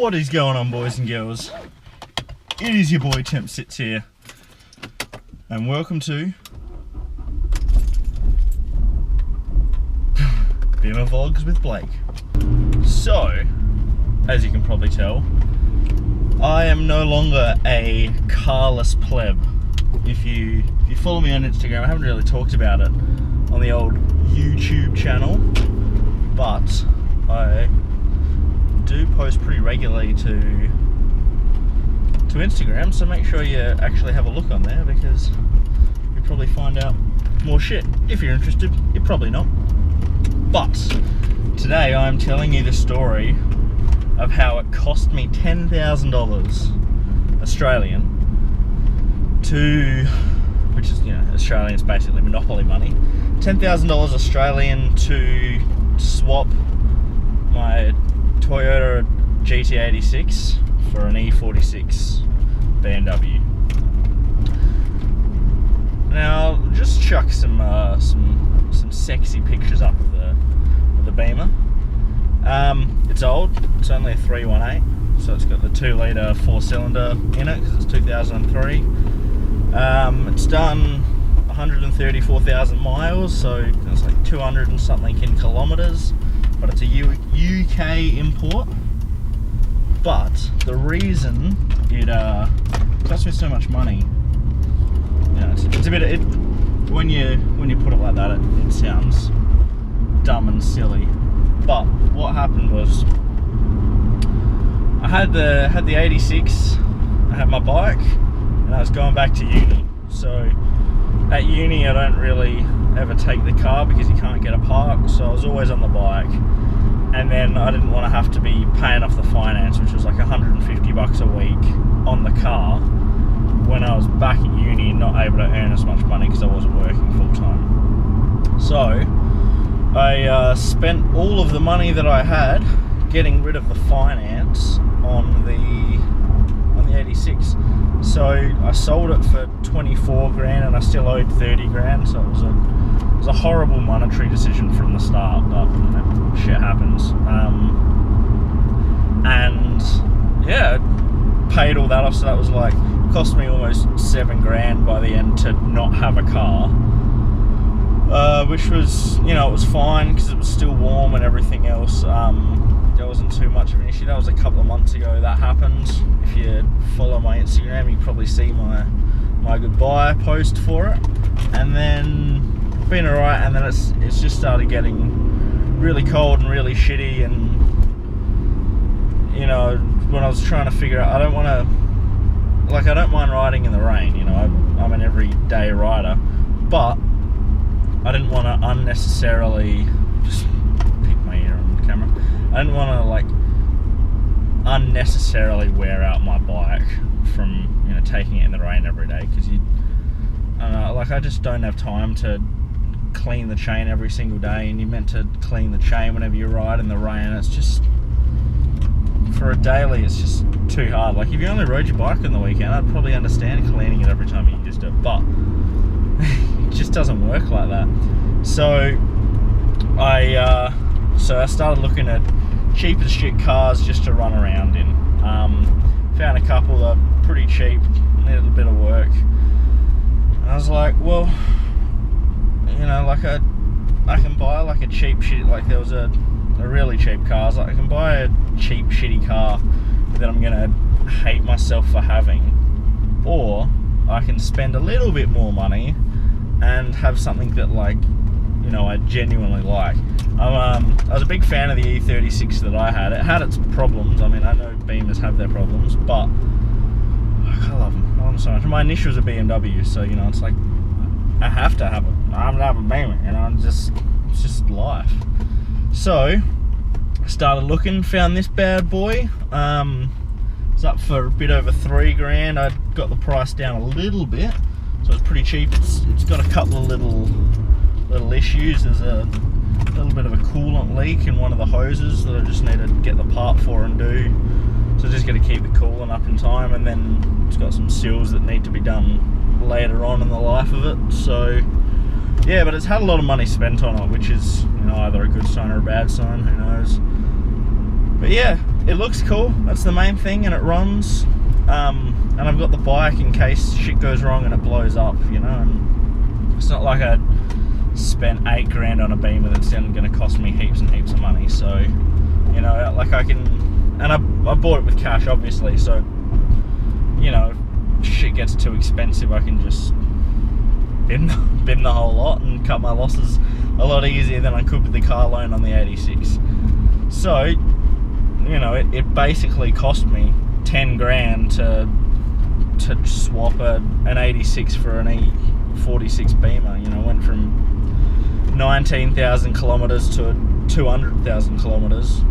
What is going on, boys and girls? It is your boy Temp Sits here, and welcome to Beamer Vlogs with Blake. So, as you can probably tell, I am no longer a carless pleb. If you follow me on Instagram, I haven't really talked about it on the old YouTube channel, but I do post pretty regularly to Instagram, so make sure you actually have a look on there, because you'll probably find out more shit. If you're interested, you're probably not. But today I'm telling you the story of how it cost me $10,000 Australian to, which is, you know, Australian's basically monopoly money, $10,000 Australian to swap my Toyota GT86 for an E46 BMW. Now, just chuck some sexy pictures up of the Beamer. It's old. It's only a 318, so it's got the 2-litre 4-cylinder in it because it's 2003. It's done 134,000 miles, so it's like 200 and something in kilometres. But it's a UK import. But the reason it cost me so much money, you know, it's a bit. When you put it like that, it sounds dumb and silly. But what happened was, I had the 86. I had my bike, and I was going back to uni. So at uni, I don't really ever take the car because you can't get a park. So I was always on the bike. And then I didn't want to have to be paying off the finance, which was like 150 bucks a week on the car, when I was back at uni and not able to earn as much money because I wasn't working full time. So I spent all of the money that I had getting rid of the finance on the 86. So I sold it for 24 grand and I still owed 30 grand. So it was a horrible monetary decision from the start, but you know, shit happens. And yeah, paid all that off, so that was like, cost me almost 7 grand by the end to not have a car, which was, you know, it was fine because it was still warm and everything else. There wasn't too much of an issue. That was a couple of months ago that happened. If you follow my Instagram, you probably see my goodbye post for it. And then been alright, and then it's just started getting really cold and really shitty, and you know, when I was trying to figure out, I don't mind riding in the rain, you know, I'm an everyday rider, but I didn't want to unnecessarily, just pick my ear on the camera, I didn't want to like unnecessarily wear out my bike from, you know, taking it in the rain every day, because I don't know, like, I just don't have time to clean the chain every single day, and you're meant to clean the chain whenever you ride in the rain. It's just, for a daily, it's just too hard. Like, if you only rode your bike on the weekend, I'd probably understand cleaning it every time you used it, but it just doesn't work like that. So I started looking at cheap as shit cars just to run around in. Found a couple that are pretty cheap, needed a bit of work, and I was like, well, you know, like I can buy like a cheap shit, like there was a really cheap car. I was like, I can buy a cheap shitty car that I'm gonna hate myself for having, or I can spend a little bit more money and have something that, like, you know, I genuinely like. I was a big fan of the E46 that I had. It had its problems. I mean, I know Beamers have their problems, but I love them. I love them so much. My initials are BMW, so, you know, it's like, I have to have a Beamer, you know, it's just life. So I started looking, found this bad boy. It's up for a bit over 3 grand. I got the price down a little bit, so it's pretty cheap. It's got a couple of little issues. There's a little bit of a coolant leak in one of the hoses that I just need to get the part for and do. So just got to keep the coolant up in time, and then it's got some seals that need to be done later on in the life of it. So yeah, but it's had a lot of money spent on it, which is, you know, either a good sign or a bad sign, who knows. But yeah, it looks cool, that's the main thing, and it runs. And I've got the bike in case shit goes wrong and it blows up, you know, and it's not like I spent 8 grand on a Beamer that's then going to cost me heaps and heaps of money. So, you know, like I can, and I bought it with cash, obviously, so, you know, if shit gets too expensive, I can just bin the whole lot and cut my losses a lot easier than I could with the car loan on the 86. So, you know, it basically cost me 10 grand to swap an 86 for an E46 Beamer. You know, went from 19,000 kilometers to 200,000 kilometers.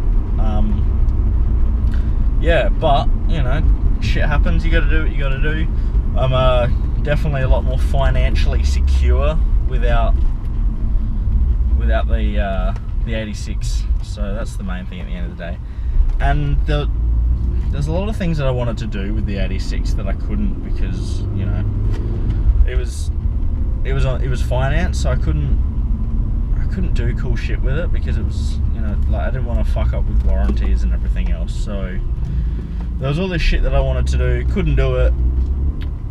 Yeah, but you know, shit happens. You got to do what you got to do. I'm definitely a lot more financially secure without the 86. So that's the main thing at the end of the day. And there's a lot of things that I wanted to do with the 86 that I couldn't, because, you know, it was finance, so I couldn't do cool shit with it, because it was, you know, like I didn't want to fuck up with warranties and everything else. So there was all this shit that I wanted to do, couldn't do it,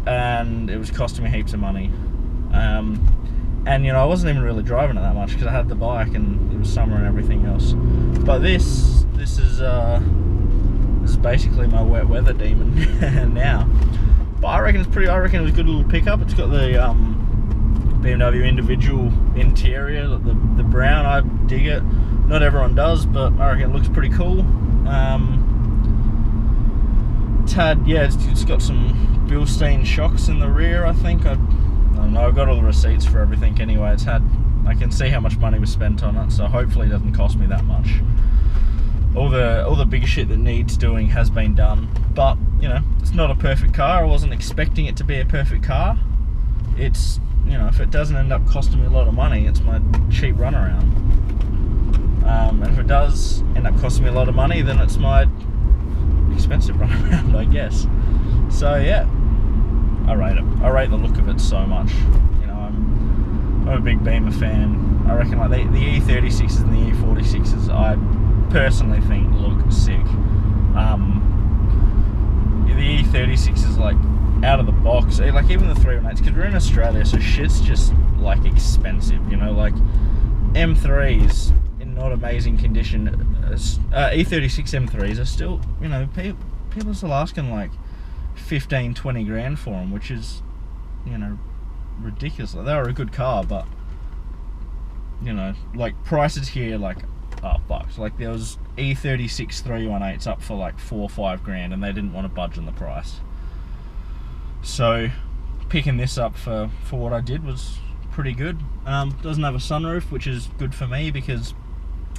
and it was costing me heaps of money. And you know, I wasn't even really driving it that much because I had the bike and it was summer and everything else. But this is basically my wet weather demon now. But I reckon it was a good little pickup. It's got the BMW individual interior, the brown. I dig it. Not everyone does, but I reckon it looks pretty cool. It's got some Bilstein shocks in the rear, I think. I don't know, I've got all the receipts for everything anyway. I can see how much money was spent on it, so hopefully it doesn't cost me that much. All the big shit that needs doing has been done, but you know, it's not a perfect car. I wasn't expecting it to be a perfect car. It's, you know, if it doesn't end up costing me a lot of money, it's my cheap runaround. And if it does end up costing me a lot of money, then it's my expensive runaround, I guess. So yeah, I rate it. I rate the look of it so much. You know, I'm a big Beamer fan. I reckon like the E36s and the E46s, I personally think look sick. The E36 is like out of the box. Like even the 318s, because we're in Australia, so shit's just like expensive. You know, like M3s in not amazing condition. E36 M3s are still, you know, people are still asking like 15-20 grand for them, which is, you know, ridiculous. Like, they are a good car, but you know, like prices here, like, oh fuck. So, like there was E36 318s up for like 4 or 5 grand, and they didn't want to budge on the price. So picking this up for what I did was pretty good. Doesn't have a sunroof, which is good for me, because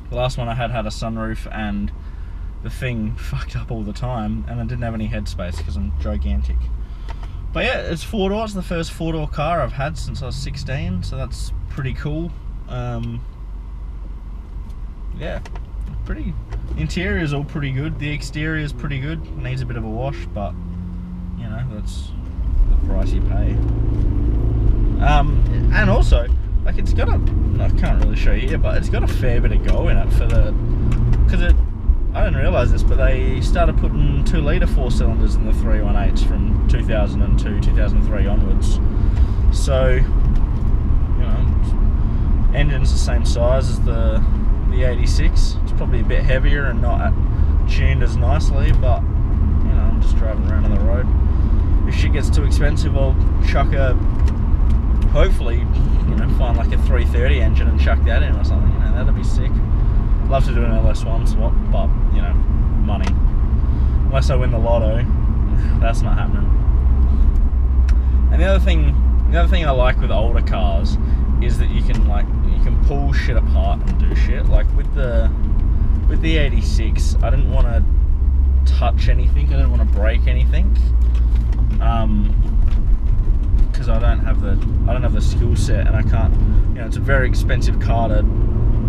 the last one I had a sunroof and the thing fucked up all the time, and I didn't have any headspace because I'm gigantic. But yeah, it's 4-door. It's the first 4-door car I've had since I was 16, so that's pretty cool. Yeah, pretty. Interior is all pretty good. The exterior is pretty good. It needs a bit of a wash, but you know, that's the price you pay. And also, like, it's got I can't really show you here, but it's got a fair bit of go in it because I didn't realise this, but they started putting 2-litre 4-cylinders in the 318s from 2002, 2003 onwards. So, you know, engine's the same size as the 86. It's probably a bit heavier and not tuned as nicely, but you know, I'm just driving around on the road. If shit gets too expensive, I'll chuck hopefully, you know, find like a 330 engine and chuck that in or something. You know, that'd be sick. Love to do an LS1 swap, but you know, money. Unless I win the lotto, that's not happening. And the other thing I like with older cars is that you can pull shit apart and do shit. Like with the 86, I didn't want to touch anything. I didn't want to break anything, because I don't have the skill set, and I can't. You know, it's a very expensive car to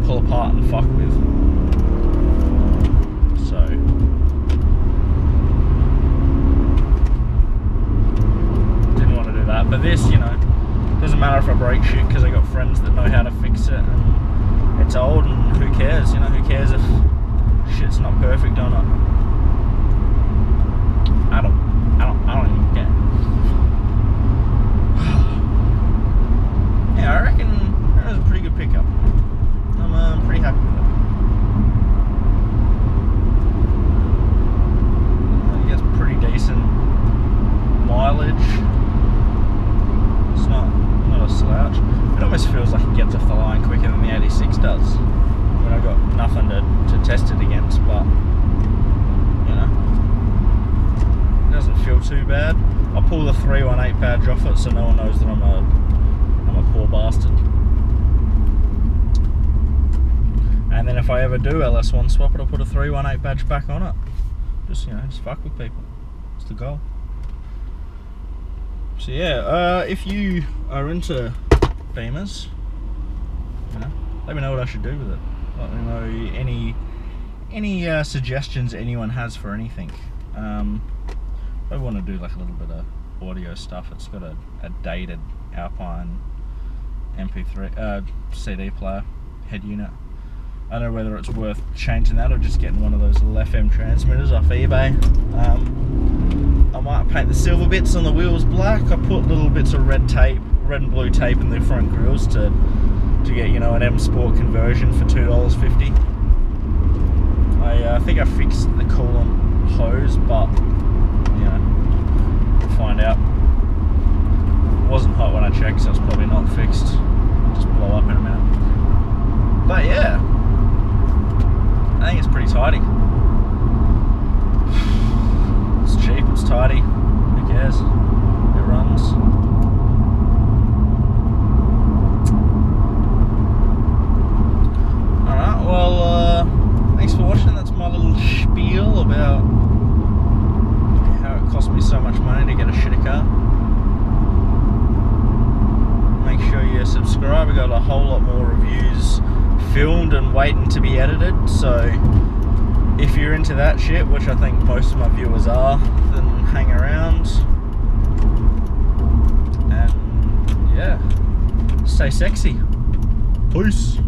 pull apart and fuck with. So didn't want to do that. But this, you know, doesn't matter if I break shit, because I got friends that know how to fix it, and it's old, and who cares? You know, who cares if shit's not perfect or not? I don't even get it. Yeah, I reckon that was a pretty good pickup. I'm pretty happy with it. It gets pretty decent mileage. It's not a slouch. It almost feels like it gets off the line quicker than the 86 does. I mean, I've got nothing to test it against, but you know, it doesn't feel too bad. I'll pull the 318 badge off it so no one knows that I'm a poor bastard. And then if I ever do LS1 swap it, I'll put a 318 badge back on it. Just, you know, just fuck with people. It's the goal. So yeah, if you are into Beamers, you know, let me know what I should do with it. Let me know any suggestions anyone has for anything. I want to do like a little bit of audio stuff. It's got a dated Alpine MP3 CD player head unit. I don't know whether it's worth changing that or just getting one of those little FM transmitters off eBay. I might paint the silver bits on the wheels black. I put little bits of red and blue tape in the front grills to get, you know, an M Sport conversion for $2.50. I think I fixed the coolant hose, but you know, we'll find out. It wasn't hot when I checked, so it's probably not fixed. It'll just blow up in a minute. But yeah, I think it's pretty tidy. It's cheap, it's tidy, who cares? It runs. Alright, well, thanks for watching. That's my little spiel about how it cost me so much money to get a shitter car. Make sure you subscribe. I got a whole lot more reviews filmed and waiting to be edited, so if you're into that shit, which I think most of my viewers are, then hang around. And yeah, stay sexy. Peace.